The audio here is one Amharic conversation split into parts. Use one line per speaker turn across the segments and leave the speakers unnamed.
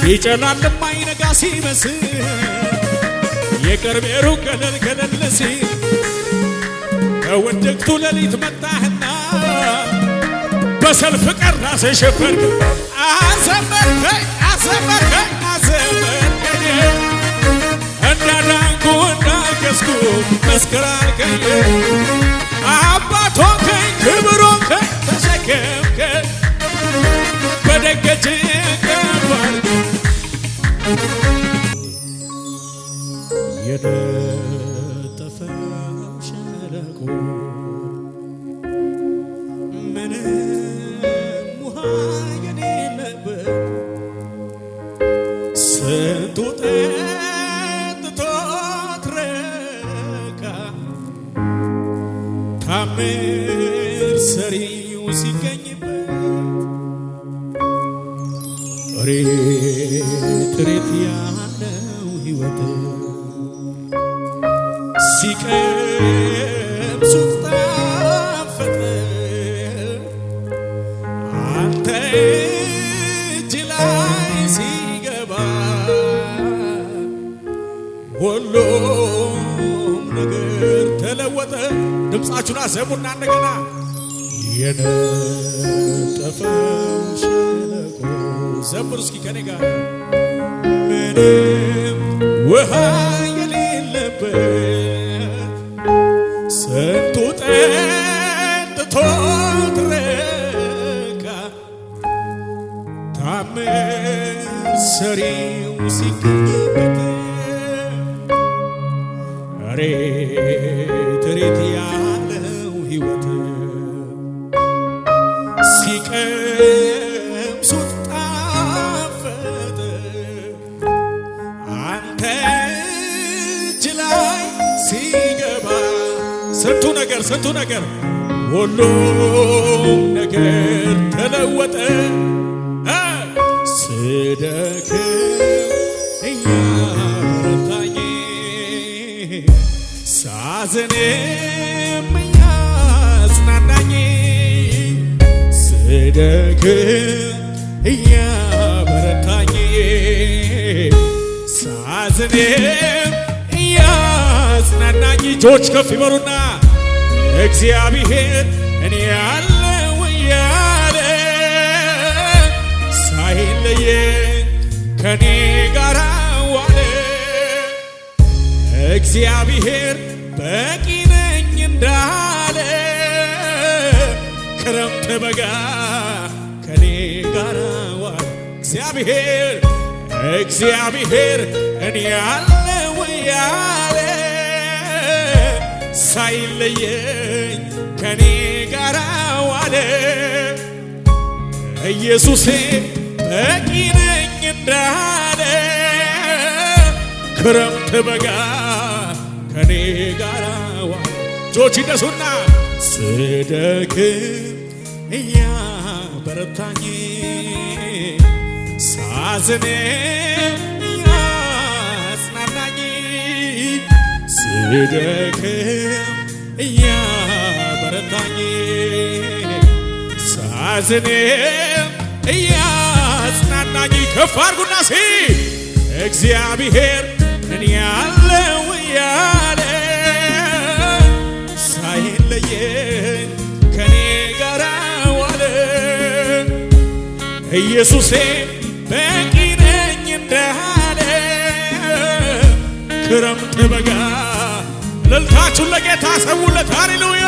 ሲጨላልም አይነጋ ሲመስል የቅርብ የሩቅ ገለል ገለል ሲል በውድቅቱ ሌሊት መጣህና በሰልፍ ቀራ ሸፈን አዘመርከኝ አዘመርከኝ አዘመርከኝ እንዳዳንኩ እንዳገዝኩ መስክር አልከኝ አባት ሆንከኝ ክብር ሆንከኝ ተሸከምከኝ በደገች ቀባር የነጠፈው ሸለቆ ምንም ውሃ የሌለበት ስንቱ ጠጥቶት ረካ ታምር ሰሪው ሲገኝበት ሬት ሬት ያለው ሕይወት ሲቀምሱት ጣፈጠ አንተ እጅ ላይ ሲገባ ሁሉም ነገር ተለወጠ። ድምፃችሁን አሰሙና እንደገና የነጠፈው ሸለቆ ዘምሩ እስኪ ከኔ ጋር ምንም ውሃ የሌለበት ስንቱ ጠጥቶት ረካ ታምር ሰሪው ሲገኝበት ሬት ሬት ያለው ሕይወት ሲቀምሱት ጣፈጠ አንተ እጅ ላይ ሲገባ ስንቱ ነገር ሁሉም ነገር ተለወጠ። ስደክም እያበረታኝ ሳዝንም እያጽናናኝ ስደክም እያበረታኝ ሳዝንም እያጽናናኝ እጆች ከፍ ይበሉና እግዚአብሔር እኔ ያለው እያለ ሳይለየኝ ከኔ ጋር ዋለ እግዚአብሔር በቂ ነኝ እንዳለ ክረምት በጋ ከኔ ጋር ዋለ እግዚአብሔር እኔ ያለው እያለ ሳይለየኝ ከኔ ጋር ዋለ ኢየሱሴ በቂ ነኝ እንዳለ ክረምት በጋ ከኔ ጋር ዋለ እጆች ይነሱና ስደክም እያበረታኝ ሳዝንም እያጽናናኝ ስደክም እያበረታኝ ሳዝንም እያጽናናኝ ከፍ አድርጉና ሲ እግዚአብሔር እኔ ያለው እያለ ሳይለየኝ ከኔ ጋር ዋለ ኢየሱሴ በቂ ነኝ እንዳለ ክረምት በጋ እልልታችሁን ለጌታ ሰውለት ሃሌሉያ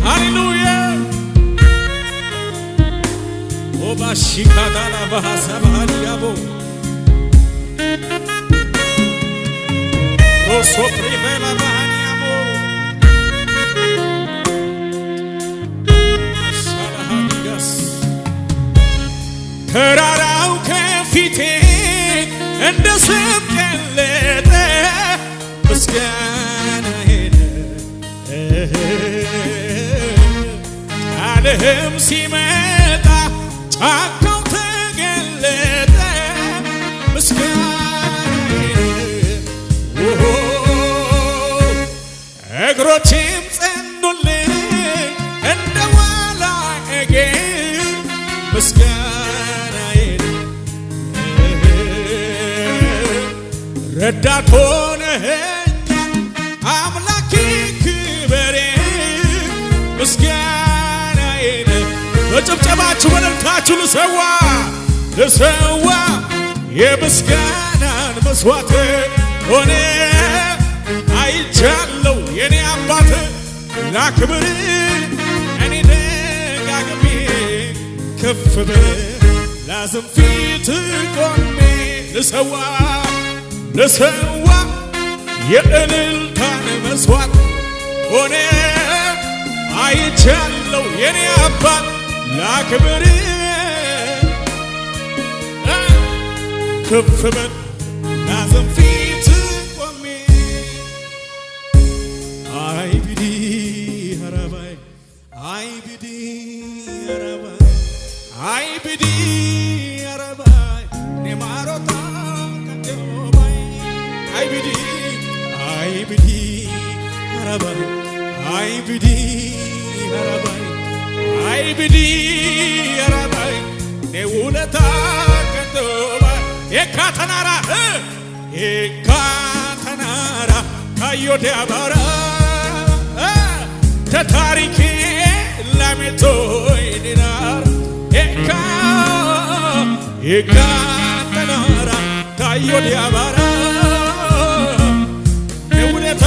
ሃሌሉያ ኦባሺካዳላ ባሃሳባዲያቦ ሮሶ ፕሪቬላ ባሃኒያሞ ሳላሃዲጋስ ተራራው ከፊቴ እንደ ሰም ቀለጠ ምስጋናዬን ቃልህም ሲመጣ ጫካው ተገለጠ ምስጋናዬን እግሮቼም ጸኑልኝ ምስጋናዬን ረዳት ሆነኸኛል አምላኬ ክበሬ ምስጋናዬን በጭብጨባችሁ በእልልታችሁ ልሰዋ የምስጋናን መስዋዕት ሆነ አይቻለው የኔ አባት ላክብር እኔ ደጋግሜ ከፍ ብል ላዝም ፊት ቆሜ ልሰዋ የእልልታን መስዋዕት ሆነ አይቻለው የኔ አባት ላክብር ከፍ ብል ላዝም ፊት ቆሜ አይብዲ አረባይ አይብዲ አረባይ አይብዲ አረባይ ኔማሮታ ከደባይ አይብዲ አረባይ አይብዲ አረባይ አይብዲ አረባይ ኔውለታ ከደባይ ኤካተናራ ካዮቴ አባራ ተታሪኬ ላሜቶይ ዲናር ኤካተናራ ካዮቴ አባራ ነውለታ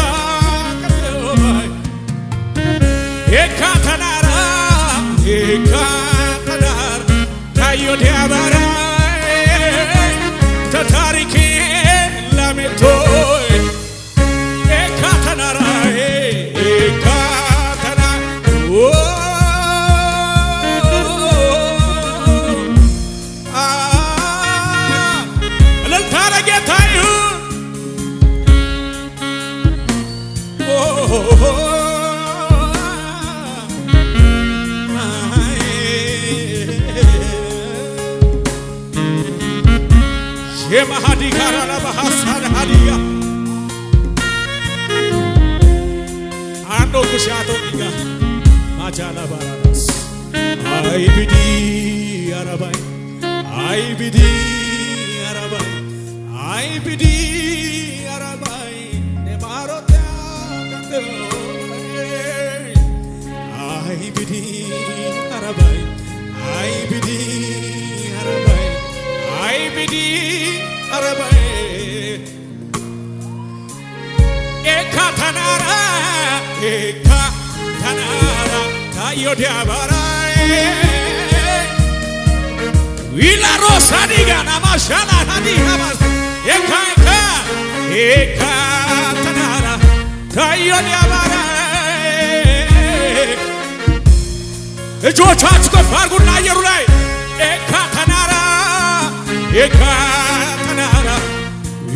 ከደባይ ኤካተናራ ካዮቴ አባራ ተታሪኬ ላሜቶይ ኤካተናራ እልልታ ለጌታ ይሁን የማሃዲ ጋራላ በሐሳን ሃዲያ አንዶ ኩሻቶ ዲጋ ማጃላ ባራስ አይብዲ አረባይ አይብዲ አረባይ አይብዲ አረባይ ኔማሮታ ከደባይ አይብዲ አረባይ አይብዲ አረባይ አይብዲ አረባይ ኤካተናራ ታዮቴ አባራ ዊላሮሳዲጋ ናማሻላ ሃዲሃባስ ኤካተናራ ታዮቴ አባራ እጆቻችሁ ከፍ አድርጉና አየሩ ላይ ኤካተናራ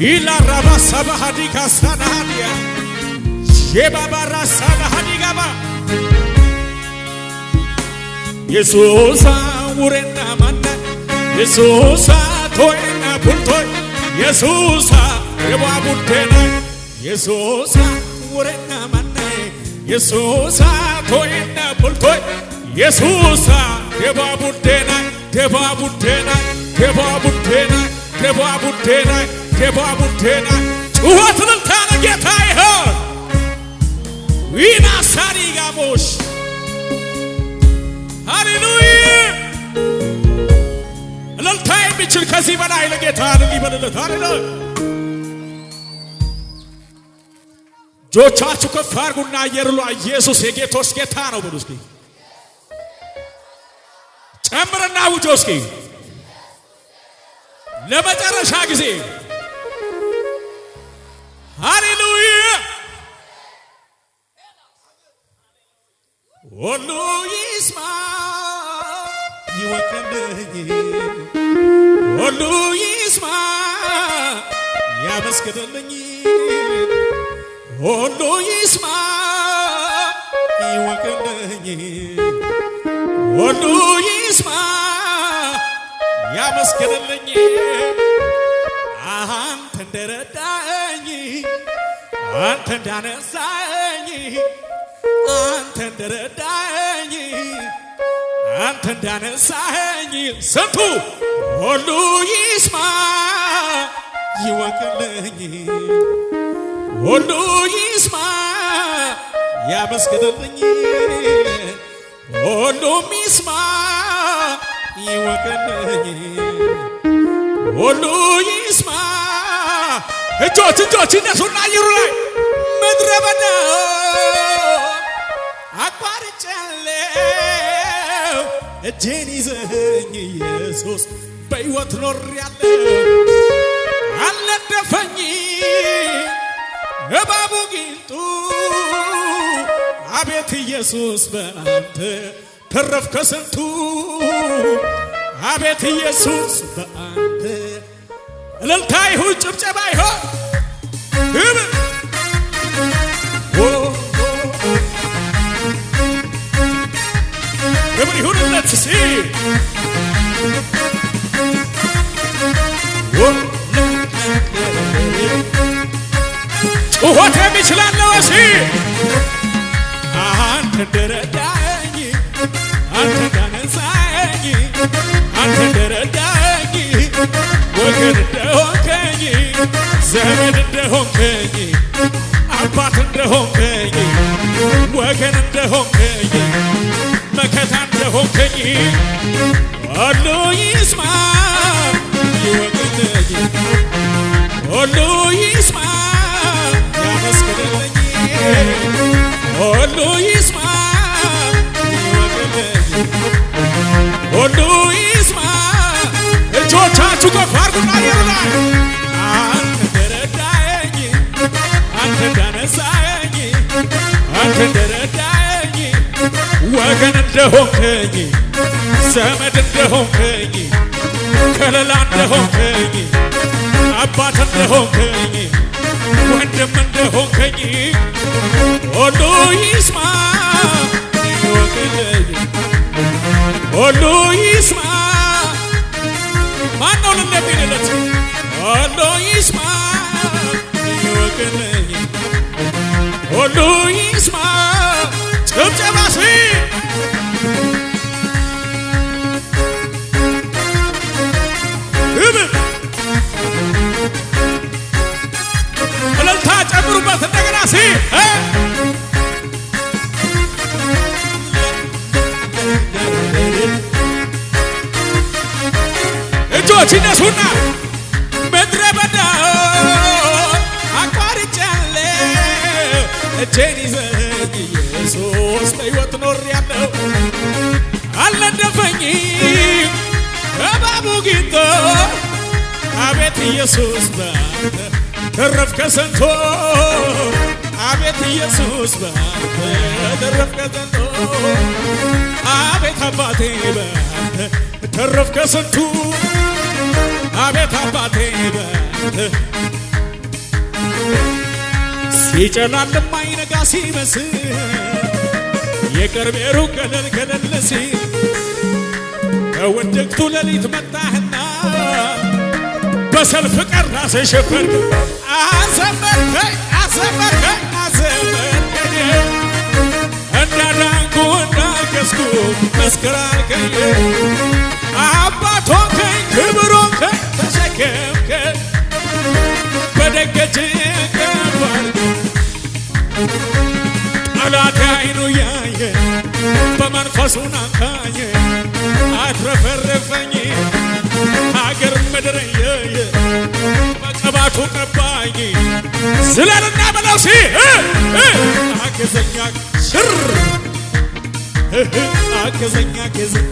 ኢላራባ ሰባሃዲካ ሳናሃዲያ ሼባባራ ሳናሃዲጋባ ኢየሱስ ውሬና ማና ኢየሱስ ቶይና ፑልቶይ ኢየሱስ የባቡቴና ኢየሱስ ውሬና ማና ኢየሱስ ቶይና ፑልቶይ ኢየሱስ የባቡቴና የባቡቴና የባቡቴና የባቡቴና የባቡቴና ጩኸት እልልታ ለጌታ ይሁን ዊና ሳሪጋቦሽ ሃሌሉያ እልልታ የሚችል ከዚህ በላይ ለጌታ ይበልለት ሃሌሉያ እጆቻችሁ ከፍ አድርጉና አየር ላይ ኢየሱስ የጌቶች ጌታ ነው በሉ እስኪ ጨምርና ውጆ እስኪ ለመጨረሻ ጊዜ ሃሌሉያ ሁሉ ይስማ ይወቅልኝ ሁሉ ይስማ ያመስግንልኝ ሁሉ ይስማ ይወቅልኝ ሁሉ ይስማ ያመስግንልኝ አንተ እንደረዳኝ አንተ እንዳነሳኝ አንተ እንደረዳኝ አንተ እንዳነሳኸኝ ስንቱ ሁሉ ይስማ ይወቅልኝ ሁሉ ይስማ ያመስግንልኝ ሁሉም ይስማ ይወቅልኝ ሁሉ ይስማ እጆች እነሱና አየሩ ላይ ምድረ በዳ አቋርጫለሁ እጄን ይዘኸኝ ኢየሱስ በሕይወት ኖሬያለሁ አልነደፈኝ እባቡ ጊንጡ አቤት ኢየሱስ በአንተ ተረፍኩ ከስንቱ አቤት ኢየሱስ በአንተ እልልታ ይሁን ጭብጨባ ይሁን ክብር ይሁንለት ሲ ጩኸት የሚችላለው ሲ አንተ እንደረዳኝ አንተ እንዳነሳኝ አንተ እንደረዳኝ ወገን እንደሆንከኝ ዘመድ እንደሆንከኝ አባት እንደሆንከኝ ወገን እንደሆንከኝ መከታ እንደሆንከኝ ሁሉ ይስማ ይወቅልኝ ሁሉ ይስማ ያመስግንልኝ ሁሉ ይስማ ይወቅልኝ ሁሉ ይስማ እጆቻችሁ ከፍ አድርጉና አየሩ ላይ አንተ እንደረዳኸኝ አንተ እንዳነሳኸኝ አንተ እንደረዳኸኝ ወገን እንደሆንከኝ ዘመድ እንደሆንከኝ ከለላ እንደሆንከኝ አባት እንደሆንከኝ ወንድም እንደሆንከኝ ሁሉ ይስማ ይወቅልኝ ሁሉ ይስማ ማነው ለሚልለት ሁሉ ይስማ ይወቅልኝ ሁሉ ይስማ ጭብጨባ ሲ እልልታ ጨምሩበት እንደገና ሲ እጆች ይነሱና ምድረ በዳ አቋርጫለሁ እጄን ይዘኸኝ ኢየሱስ በሕይወት ኖሬያለሁ አልነደፈኝም እባቡ ጊንጦ አቤት ኢየሱስ በአንተ ተረፍኩ ከስንቱ አቤት ኢየሱስ በአንተ ተረፍኩ ከስንቱ አቤት አባቴ በአንተ ተረፍኩ ከስንቱ አቤት አባቴ በአንተ ሲጨላልም አይነጋ ሲመስል የቅርብ የሩቅ ገለል ሲል ከውድቅቱ ሌሊት መጣህና በሰልፍ ቀን ራስህ ሸፈንክ አዘመርከኝ እንዳዳንኩ እንዳገዝኩ መስክር አልከኝ አባት ሆንከኝ ክብር ሆንከኝ ተሸከምከኝ በደገች ቀባል ጠላት አይኑ ያየ በመንፈሱ ናካኝ አትረፈረፈኝ ሀገር ምድር የየ በቅባቱ ቀባኝ ስለልና በለው ሲ አገዘኛ ሽር አገዘኛ ገዘኝ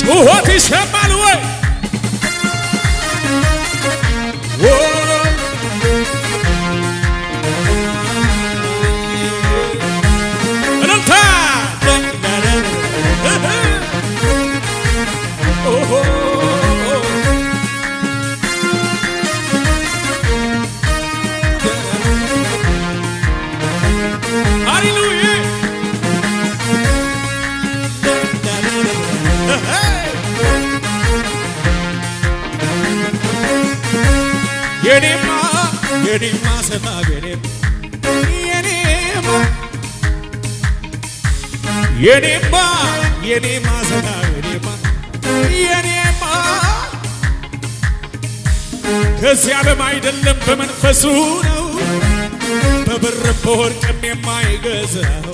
ጩኸት ይሰማል ወይ እልልታ ሃሌሉያ የኔማ ሰማ የኔማ የኔማ ዘጋ የኔማ ከዚህ ዓለም አይደለም በመንፈሱ ነው በብርም በወርቅም የማይገዛው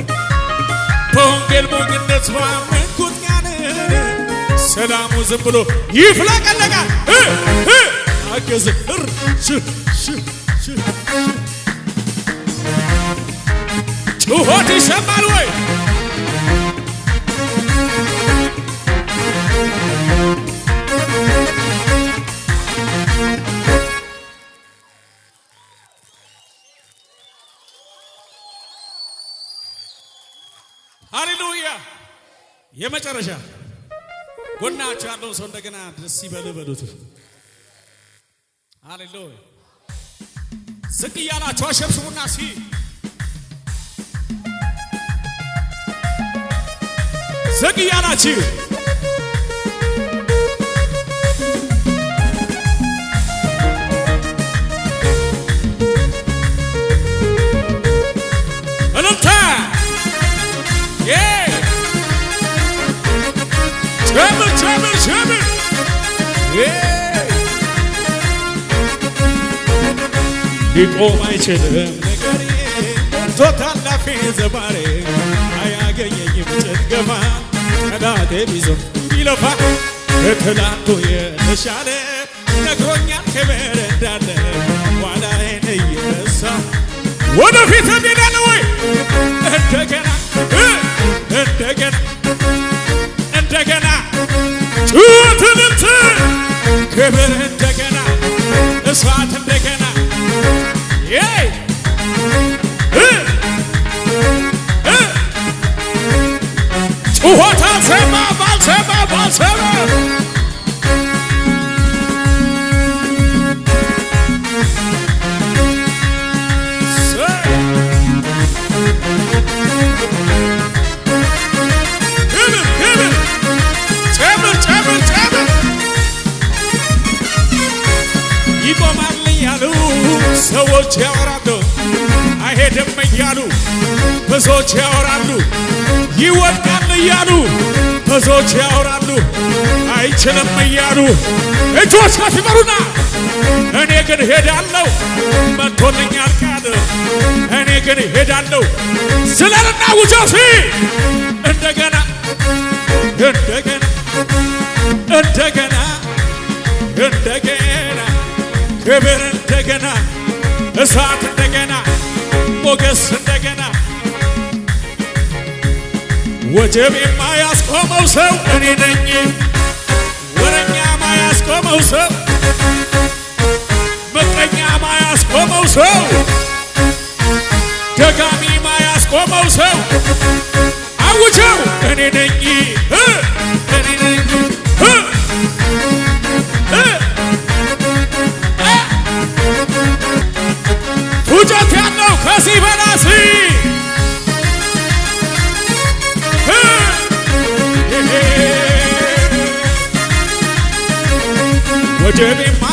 በወንጌል ሞኝነት ባመንኩት ያን ሰላሙ ዝም ብሎ ይፍለቀለቃል አገዝ ጩኸት ይሰማል ወይ? ሃሌሉያ! የመጨረሻ ጎናችሁ ያለውን ሰው እንደገና ደስ ይበል በሉት። ሃሌሉያ! ዝቅ እያላችሁ አሸብሽቡና ዝቅ እያላችሁ እልልታ ጨምር ሊቆም አይችልም ነገሬ ቶታል ላፌ ዘባሬ አያገኘኝም ጭንገፋ ጠላቴ ቢዞም ቢለፋ ከትላንቱ የተሻለ ነግሮኛል ክብር እንዳለ ኋላዬን እየረሳ ወደፊት ሄዳለ ወይ እንደገና ጩኸት ክብር እንደገና እሳት እንደገና ጩኸት አልሰማ ባልሰማ ይቆማል እያሉ ሰዎች ያወራሉ አይሄድም እያሉ ብዙዎች ያወራሉ ይወድቃል እያሉ ብዙዎች ያወራሉ አይችልም እያሉ እጆች ከፍ ይበሉና እኔ ግን ሄዳለሁ መጥቶልኛል ቃል እኔ ግን ሄዳለሁ ስለልና ውጆሲ እንደገና ክብር እንደገና እሳት እንደገና ሞገስ እንደገና ወጀብ የማያስቆመው ሰው እኔ ነኝ ወረኛ ማያስቆመው ሰው ምቀኛ ማያስቆመው ሰው ደጋሚ ማያስቆመው ሰው አውጀው እኔ ነኝ ውጨት ያለው ከዚህ በላሲ ወጀቤማ